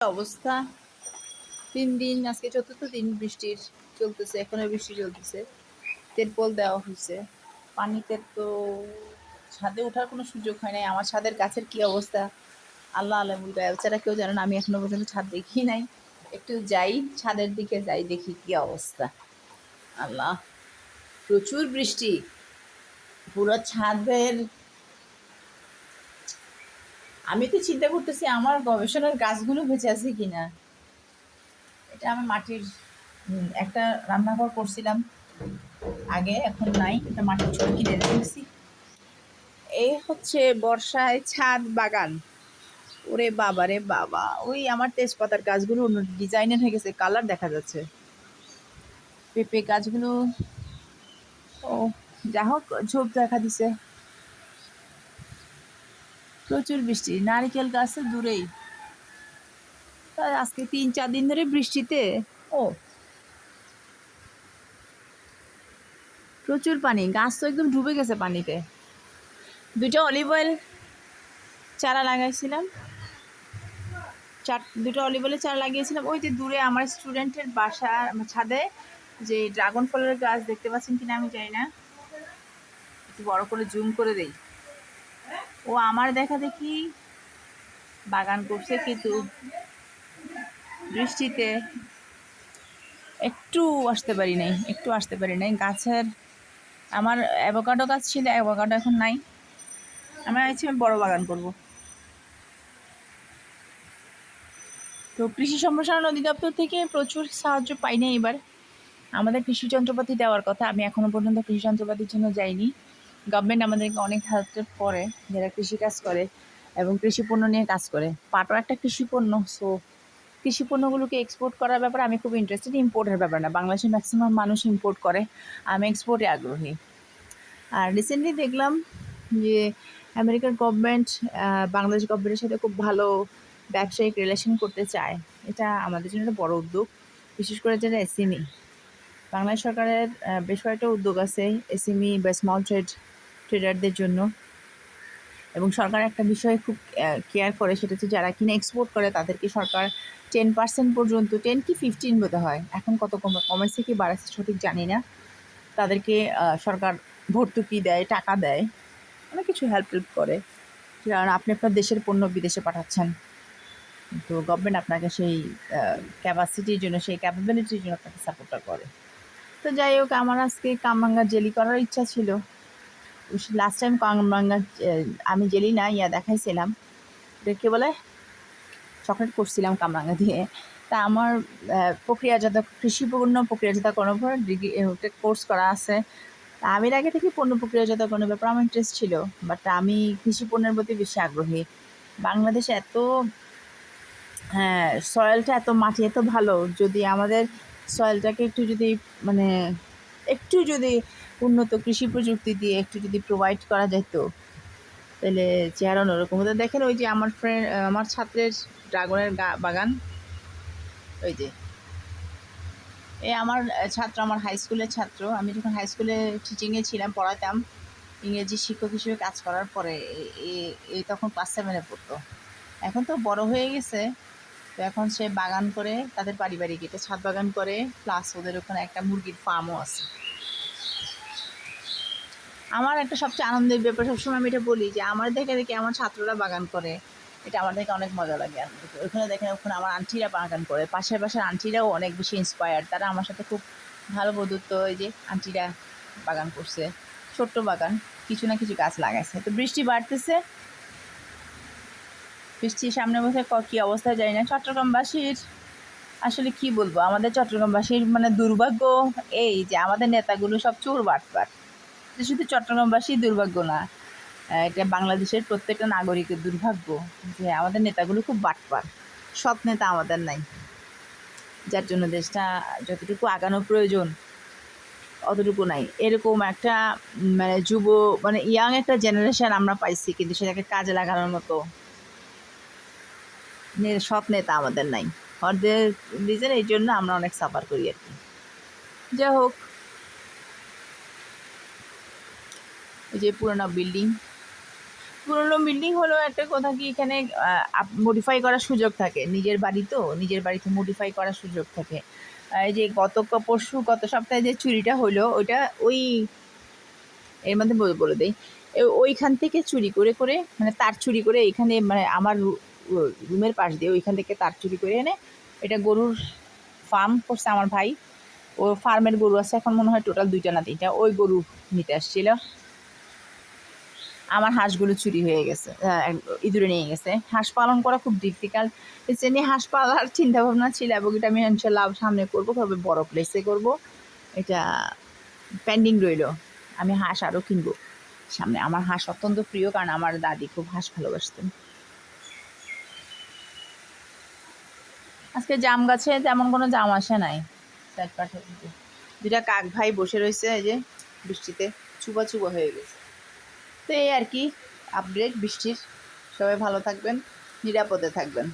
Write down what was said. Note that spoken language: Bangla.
অবস্থা 3 দিন, আজকে চতুর্থ দিন বৃষ্টির চলতেছে, এখনো বৃষ্টি চলতেছে। তেরপল দেওয়া হয়েছে, পানিতে তো ছাদে ওঠার কোনো সুযোগ হয় নাই। আমার ছাদের গাছের কি অবস্থা আল্লাহ আলমুল গায়েব ছাড়া কেউ জানে না। আমি এখনো পর্যন্ত ছাদ দেখি নাই, একটু যাই ছাদের দিকে যাই, দেখি কি অবস্থা। আল্লাহ, প্রচুর বৃষ্টি, পুরো ছাদের। আমি তো চিন্তা করতেছি আমার গবেষণার গাছগুলো বেঁচে আছে কিনা। এটা আমি মাটির একটা রান্নাঘর করছিলাম আগে, এখন নাই, এটা মাটির চুল কিনে রেখেছি। এই হচ্ছে বর্ষায় ছাদ বাগান। ওরে বাবা রে বাবা, ওই আমার তেজপাতার গাছগুলো অন্য ডিজাইনের হয়ে গেছে, কালার দেখা যাচ্ছে। পেঁপে গাছগুলো, ও যা হোক, ঝোপ দেখা দিছে। প্রচুর বৃষ্টি, নারিকেল গাছ তো দূরেই। আজকে 3-4 দিন ধরে বৃষ্টিতে ও প্রচুর পানি, গাছ তো একদম ডুবে গেছে পানিতে। 2টা অলিভ অয়েল চারা লাগাইছিলাম, 2টা অলিভ অয়েলের চারা লাগিয়েছিলাম। ওই যে দূরে আমার স্টুডেন্টের বাসা ছাদে যে ড্রাগন ফলের গাছ দেখতে পাচ্ছেন কিনা আমি জানি না, একটু বড় করে জুম করে দেই। ও আমার দেখা দেখি বাগান করছে, কিন্তু বৃষ্টিতে একটু আসতে পারি নাই গাছের। আমার অ্যাভোকাডো গাছ ছিল, অ্যাভোকাডো এখন নাই। আমি চাইছি আমি বড় বাগান করব। তো কৃষি সম্প্রসারণ অধিদপ্তর থেকে প্রচুর সাহায্য পাই না এবার। আমাদের কৃষি যন্ত্রপাতি দেওয়ার কথা, আমি এখনো পর্যন্ত কৃষি যন্ত্রপাতির জন্য যাইনি। গভর্নমেন্ট আমাদেরকে অনেক হেল্প করে, যারা কৃষিকাজ করে এবং কৃষি পণ্য নিয়ে কাজ করে। পাটও একটা কৃষি পণ্য, সো কৃষি পণ্যগুলোকে এক্সপোর্ট করার ব্যাপারে আমি খুব ইন্টারেস্টেড। ইম্পোর্টের ব্যাপার না, বাংলাদেশের ম্যাক্সিমাম মানুষ ইম্পোর্ট করে, আমি এক্সপোর্টে আগ্রহী। আর রিসেন্টলি দেখলাম যে আমেরিকার গভর্নমেন্ট বাংলাদেশ গভর্নমেন্টের সাথে খুব ভালো ব্যবসায়িক রিলেশন করতে চায়। এটা আমাদের জন্য একটা বড় উদ্যোগ, বিশেষ করে যারা এসএমই। বাংলাদেশ সরকারের বেশ কয়েকটা উদ্যোগ আছে এসএমই বা স্মল ট্রেডারদের জন্য, এবং সরকার একটা বিষয়ে খুব কেয়ার করে, সেটা হচ্ছে যারা কিনা এক্সপোর্ট করে তাদেরকে সরকার 10% পর্যন্ত, 10 কি 15 বোধ হয়, এখন কত কমেছে কি বাড়াচ্ছে সঠিক জানি না, তাদেরকে সরকার ভর্তুকি দেয়, টাকা দেয়, অনেক কিছু হেল্প করে। কারণ আপনি আপনার দেশের পণ্য বিদেশে পাঠাচ্ছেন, তো গভর্নমেন্ট আপনাকে সেই ক্যাপাসিটির জন্য, সেই ক্যাপাবিলিটির জন্য আপনাকে সাপোর্টটা করে। তো যাই হোক, আমার আজকে কামরাঙ্গা জেলি করার ইচ্ছা ছিল। লাস্ট টাইম কামরাঙ্গা আমি জেলি না দেখাইছিলাম, দেখে বলে চকলেট করছিলাম কামরাঙ্গা দিয়ে। তা আমার কৃষি পণ্য প্রক্রিয়াজাতকরণের উপর ডিগ্রি কোর্স করা আছে। তা আমি আগে থেকে পণ্য প্রক্রিয়াজাতকরণের ব্যাপারে আমার ইন্টারেস্ট ছিল, বাট আমি কৃষি পণ্যের প্রতি বেশি আগ্রহী। বাংলাদেশে এত সয়েলটা, এত মাটি এত ভালো, যদি আমাদের সয়েলটাকে একটু যদি মানে একটু যদি উন্নত কৃষি প্রযুক্তি দিয়ে একটু যদি প্রোভাইড করা যেত, তাহলে চেহারা অন্যরকম হতো। দেখেন ওই যে আমার ছাত্রের ড্রাগনের বাগান, ওই যে আমার ছাত্র, আমার হাই স্কুলের ছাত্র। আমি যখন হাই স্কুলে টিচিংয়ে ছিলাম, পড়াতাম, ইংরেজি শিক্ষক হিসেবে কাজ করার পরে এই তখন ক্লাস 7-এ পড়তো। এখন তো বড় হয়ে গেছে, তো এখন সে বাগান করে, তাদের পারিবারিক এটা ছাদ বাগান করে, প্লাস ওদের ওখানে একটা মুরগির ফার্মও আছে। আমার একটা সবচেয়ে আনন্দের ব্যাপার, সবসময় আমি এটা বলি যে আমার দেখে আমার ছাত্ররা বাগান করে, এটা আমার দেখে অনেক মজা লাগে। ওখানে দেখেন, ওখানে আমার আন্টিরা বাগান করে, পাশের পাশের আন্টিরাও অনেক বেশি ইন্সপায়ার্ড, তারা আমার সাথে খুব ভালো বন্ধুত্ব। এই যে আন্টিরা বাগান করছে, ছোট্ট বাগান, কিছু না কিছু গাছ লাগাইছে। তো বৃষ্টি বাড়তেছে, বৃষ্টির সামনে বসে কী অবস্থা জানি না। চট্টগ্রামবাসীর আসলে কি বলবো, আমাদের চট্টগ্রামবাসীর মানে দুর্ভাগ্য এই যে আমাদের নেতাগুলো সব চোর বাটপার। শুধু চট্টগ্রামবাসী দুর্ভাগ্য না, এটা বাংলাদেশের প্রত্যেকটা নাগরিকের দুর্ভাগ্য যে আমাদের নেতাগুলো খুব বাটপার, সৎ নেতা আমাদের নাই, যার জন্য দেশটা যতটুকু আগানো প্রয়োজন অতটুকু নাই। এরকম একটা মানে ইয়াং একটা জেনারেশন আমরা পাইছি, কিন্তু সেটাকে কাজে লাগানোর মতো সৎ নেতা আমাদের নাই। ওদের রিজন এই জন্য আমরা অনেক সাফার করি আর কি। যাই হোক, এই যে পুরোনো বিল্ডিং, পুরনো বিল্ডিং হলো একটা কথা কি, এখানে মডিফাই করার সুযোগ থাকে, নিজের বাড়ি তো, নিজের বাড়িতে মডিফাই করার সুযোগ থাকে। এই যে গত সপ্তাহে যে চুরিটা হলো ওইটা ওই এর মধ্যে বলে দেই, ওইখান থেকে চুরি করে করে মানে তার চুরি করে এখানে মানে আমার রুমের পাশ দিয়ে ওইখান থেকে তার চুরি করে এনে এটা গরুর ফার্ম করছে আমার ভাই। ও ফার্মের গরু আছে এখন মনে হয় টোটাল 2টা না 3টা, ওই গরু নিতে আসছিল। আমার হাঁসগুলো চুরি হয়ে গেছে, ইঁদুরে নিয়ে গেছে। হাঁস পালন করা খুব ডিফিকাল্ট, এজন্য হাঁস পালার চিন্তা ভাবনা ছিল, এবং এটা আমি ইনশাল্লাহ সামনে করবো, তবে বড় প্লেসে করব। এটা পেন্ডিং রইল, আমি হাঁস আরও কিনবো সামনে। আমার হাঁস অত্যন্ত প্রিয়, কারণ আমার দাদি খুব হাঁস ভালোবাসতেন। আজকে জাম গাছে তেমন কোনো জাম আসে নাই, চারপাশে 2টা কাক ভাই বসে রয়েছে, এই যে বৃষ্টিতে চুবা চুবা হয়ে গেছে। তো এই আর কি আপডেট বৃষ্টির। সবাই ভালো থাকবেন, নিরাপদে থাকবেন।